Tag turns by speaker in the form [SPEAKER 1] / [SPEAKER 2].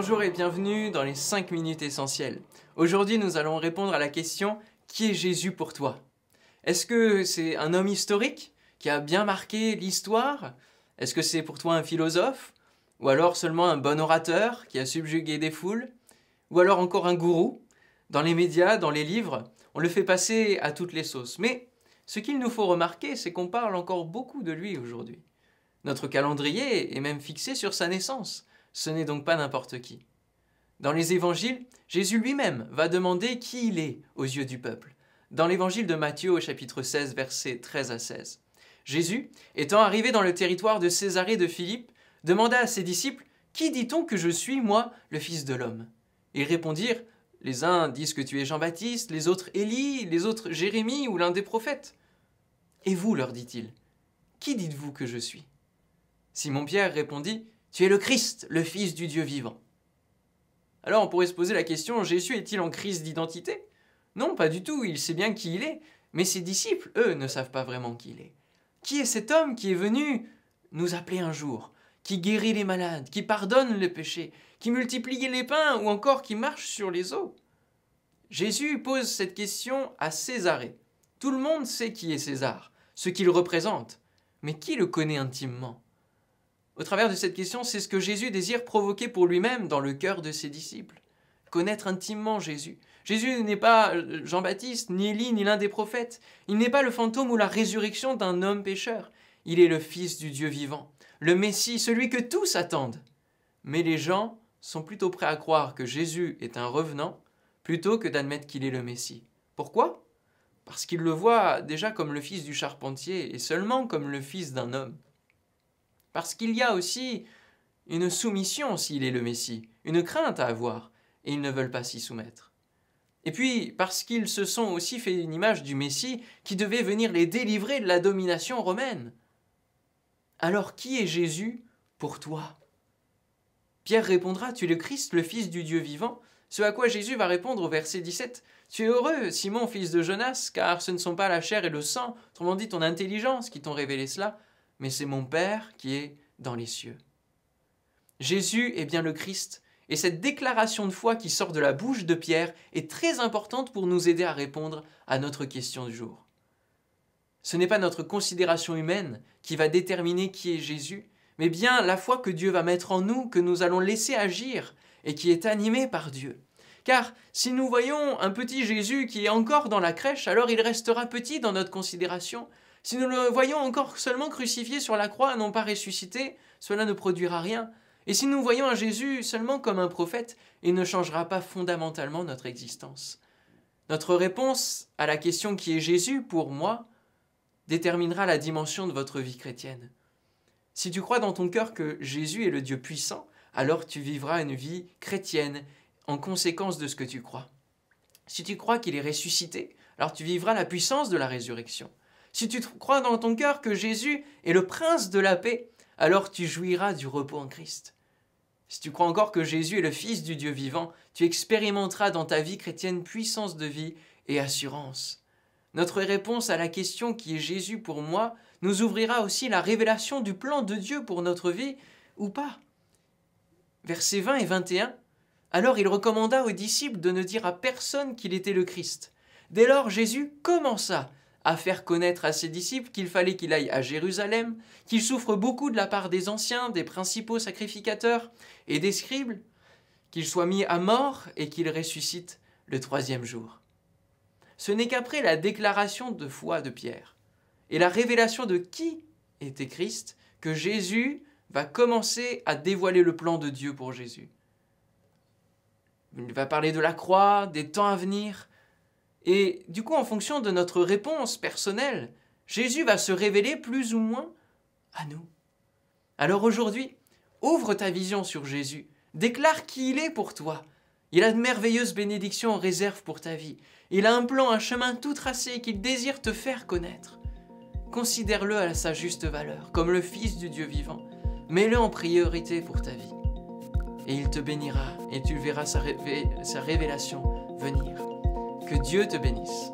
[SPEAKER 1] Bonjour et bienvenue dans les 5 minutes essentielles. Aujourd'hui, nous allons répondre à la question « Qui est Jésus pour toi ?» Est-ce que c'est un homme historique qui a bien marqué l'histoire? Est-ce que c'est pour toi un philosophe? Ou alors seulement un bon orateur qui a subjugué des foules? Ou alors encore un gourou? Dans les médias, dans les livres, on le fait passer à toutes les sauces. Mais ce qu'il nous faut remarquer, c'est qu'on parle encore beaucoup de lui aujourd'hui. Notre calendrier est même fixé sur sa naissance. Ce n'est donc pas n'importe qui. Dans les évangiles, Jésus lui-même va demander qui il est aux yeux du peuple. Dans l'évangile de Matthieu au chapitre 16, versets 13 à 16. Jésus, étant arrivé dans le territoire de Césarée de Philippe, demanda à ses disciples « Qui dit-on que je suis, moi, le Fils de l'homme » Ils répondirent « Les uns disent que tu es Jean-Baptiste, les autres Élie, les autres Jérémie ou l'un des prophètes. » « Et vous, leur dit-il, qui dites-vous que je suis » Simon-Pierre répondit « Tu es le Christ, le Fils du Dieu vivant. » Alors on pourrait se poser la question, Jésus est-il en crise d'identité? Non, pas du tout, il sait bien qui il est, mais ses disciples, eux, ne savent pas vraiment qui il est. Qui est cet homme qui est venu nous appeler un jour, qui guérit les malades, qui pardonne les péchés, qui multiplie les pains ou encore qui marche sur les eaux? Jésus pose cette question à Césarée. Tout le monde sait qui est César, ce qu'il représente, mais qui le connaît intimement? Au travers de cette question, c'est ce que Jésus désire provoquer pour lui-même dans le cœur de ses disciples. Connaître intimement Jésus. Jésus n'est pas Jean-Baptiste, ni Élie, ni l'un des prophètes. Il n'est pas le fantôme ou la résurrection d'un homme pécheur. Il est le Fils du Dieu vivant, le Messie, celui que tous attendent. Mais les gens sont plutôt prêts à croire que Jésus est un revenant plutôt que d'admettre qu'il est le Messie. Pourquoi? Parce qu'ils le voient déjà comme le fils du charpentier et seulement comme le fils d'un homme. Parce qu'il y a aussi une soumission s'il est le Messie, une crainte à avoir, et ils ne veulent pas s'y soumettre. Et puis, parce qu'ils se sont aussi fait une image du Messie qui devait venir les délivrer de la domination romaine. Alors qui est Jésus pour toi? Pierre répondra, tu es le Christ, le Fils du Dieu vivant. Ce à quoi Jésus va répondre au verset 17, tu es heureux, Simon, fils de Jonas, car ce ne sont pas la chair et le sang, autrement dit ton intelligence, qui t'ont révélé cela, mais c'est mon Père qui est dans les cieux. Jésus est bien le Christ, et cette déclaration de foi qui sort de la bouche de Pierre est très importante pour nous aider à répondre à notre question du jour. Ce n'est pas notre considération humaine qui va déterminer qui est Jésus, mais bien la foi que Dieu va mettre en nous, que nous allons laisser agir, et qui est animée par Dieu. Car si nous voyons un petit Jésus qui est encore dans la crèche, alors il restera petit dans notre considération. Si nous le voyons encore seulement crucifié sur la croix, non pas ressuscité, cela ne produira rien. Et si nous voyons un Jésus seulement comme un prophète, il ne changera pas fondamentalement notre existence. Notre réponse à la question qui est Jésus pour moi déterminera la dimension de votre vie chrétienne. Si tu crois dans ton cœur que Jésus est le Dieu puissant, alors tu vivras une vie chrétienne en conséquence de ce que tu crois. Si tu crois qu'il est ressuscité, alors tu vivras la puissance de la résurrection. Si tu crois dans ton cœur que Jésus est le prince de la paix, alors tu jouiras du repos en Christ. Si tu crois encore que Jésus est le Fils du Dieu vivant, tu expérimenteras dans ta vie chrétienne puissance de vie et assurance. Notre réponse à la question qui est Jésus pour moi nous ouvrira aussi la révélation du plan de Dieu pour notre vie ou pas. Versets 20 et 21, « Alors il recommanda aux disciples de ne dire à personne qu'il était le Christ. Dès lors, Jésus commença à faire connaître à ses disciples qu'il fallait qu'il aille à Jérusalem, qu'il souffre beaucoup de la part des anciens, des principaux sacrificateurs et des scribes, qu'il soit mis à mort et qu'il ressuscite le 3e jour. » Ce n'est qu'après la déclaration de foi de Pierre et la révélation de qui était Christ que Jésus va commencer à dévoiler le plan de Dieu pour Jésus. Il va parler de la croix, des temps à venir. Et du coup, en fonction de notre réponse personnelle, Jésus va se révéler plus ou moins à nous. Alors aujourd'hui, ouvre ta vision sur Jésus. Déclare qui il est pour toi. Il a de merveilleuses bénédictions en réserve pour ta vie. Il a un plan, un chemin tout tracé qu'il désire te faire connaître. Considère-le à sa juste valeur, comme le Fils du Dieu vivant. Mets-le en priorité pour ta vie. Et il te bénira, et tu verras sa révélation venir. Que Dieu te bénisse.